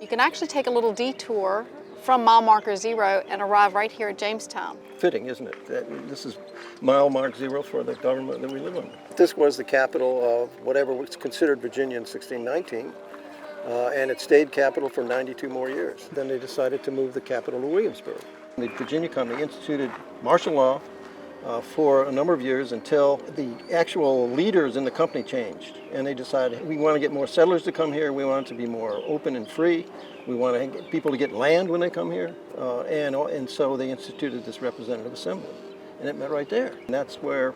You can actually take a little detour from mile marker 0 and arrive right here at Jamestown. Fitting, isn't it? This is mile mark 0 for the government that we live under. This was the capital of whatever was considered Virginia in 1619, and it stayed capital for 92 more years. Then they decided to move the capital to Williamsburg. The Virginia Company instituted martial law for a number of years until the actual leaders in the company changed. And they decided, we want to get more settlers to come here, we want it to be more open and free, we want to get people to get land when they come here, and so they instituted this representative assembly. And it met right there. And that's where,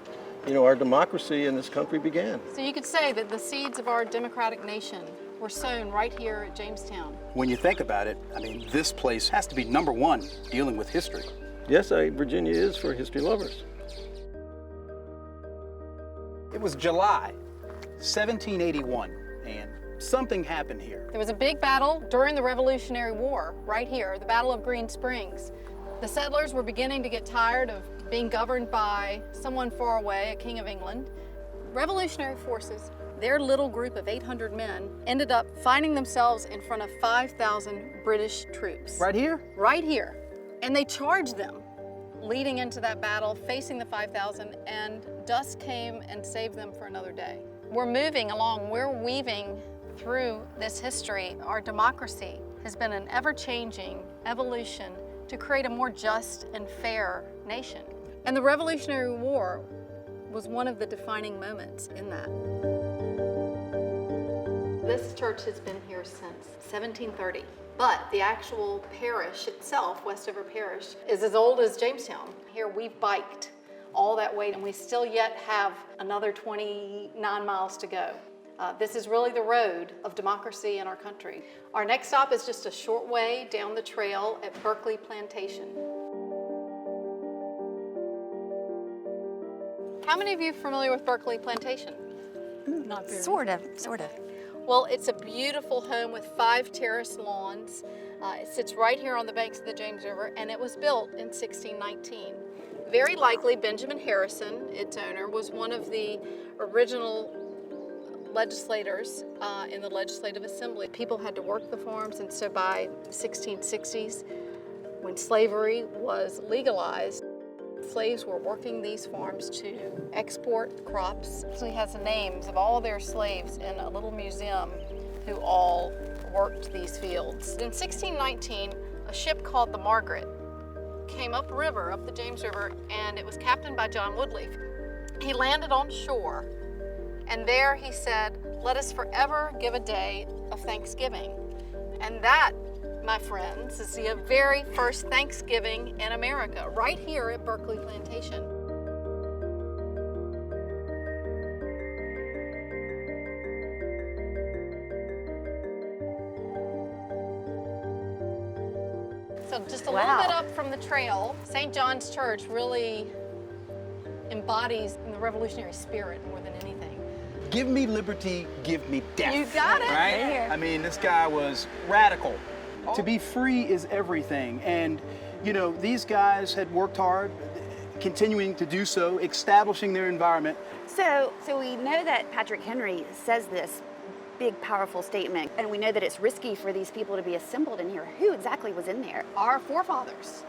our democracy in this country began. So you could say that the seeds of our democratic nation were sown right here at Jamestown. When you think about it, this place has to be number one dealing with history. Yes, Virginia is for history lovers. It was July 1781, and something happened here. There was a big battle during the Revolutionary War right here, the Battle of Green Springs. The settlers were beginning to get tired of being governed by someone far away, a king of England. Revolutionary forces, their little group of 800 men, ended up finding themselves in front of 5,000 British troops. Right here? Right here. And they charged them, leading into that battle, facing the 5,000, and dusk came and saved them for another day. We're moving along, we're weaving through this history. Our democracy has been an ever-changing evolution to create a more just and fair nation. And the Revolutionary War was one of the defining moments in that. This church has been here since 1730. But the actual parish itself, Westover Parish, is as old as Jamestown. Here we've biked all that way and we still yet have another 29 miles to go. This is really the road of democracy in our country. Our next stop is just a short way down the trail at Berkeley Plantation. How many of you are familiar with Berkeley Plantation? Not very. Sort of. Well, it's a beautiful home with 5 terrace lawns. It sits right here on the banks of the James River, and it was built in 1619. Very likely Benjamin Harrison, its owner, was one of the original legislators in the Legislative Assembly. People had to work the farms, and so by the 1660s, when slavery was legalized, slaves were working these farms to export crops. It actually has the names of all their slaves in a little museum who all worked these fields. In 1619, a ship called the Margaret came upriver, up the James River, and it was captained by John Woodleaf. He landed on shore, and there he said, "Let us forever give a day of Thanksgiving." And that, my friends, is the very first Thanksgiving in America, right here at Berkeley Plantation. So just a little bit up from the trail, St. John's Church really embodies the revolutionary spirit more than anything. Give me liberty, give me death. You got it. Right? This guy was radical. To be free is everything. And, these guys had worked hard, continuing to do so, establishing their environment. So we know that Patrick Henry says this big, powerful statement, and we know that it's risky for these people to be assembled in here. Who exactly was in there? Our forefathers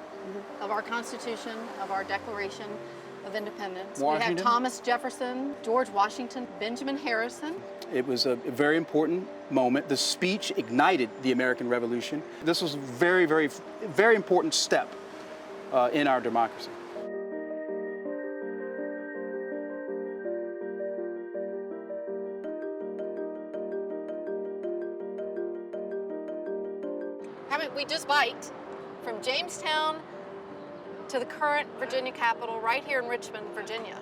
of our Constitution, of our Declaration of Independence. Washington. We have Thomas Jefferson, George Washington, Benjamin Harrison. It was a very important moment. The speech ignited the American Revolution. This was a very, very, very important step in our democracy. We just biked from Jamestown to the current Virginia capital right here in Richmond, Virginia.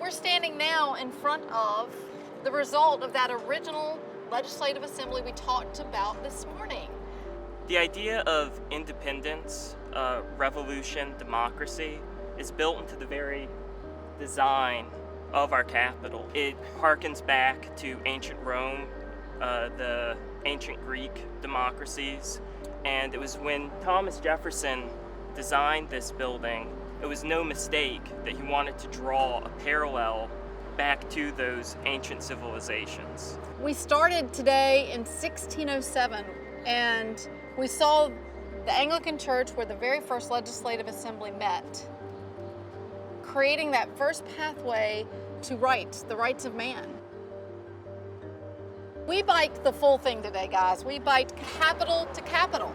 We're standing now in front of the result of that original legislative assembly we talked about this morning. The idea of independence, revolution, democracy is built into the very design of our capital. It harkens back to ancient Rome, the ancient Greek democracies, and it was when Thomas Jefferson designed this building, it was no mistake that he wanted to draw a parallel back to those ancient civilizations. We started today in 1607 And we saw the Anglican Church, where the very first legislative assembly met, creating that first pathway to rights, the rights of man. We biked the full thing today, guys. We biked capital to capital.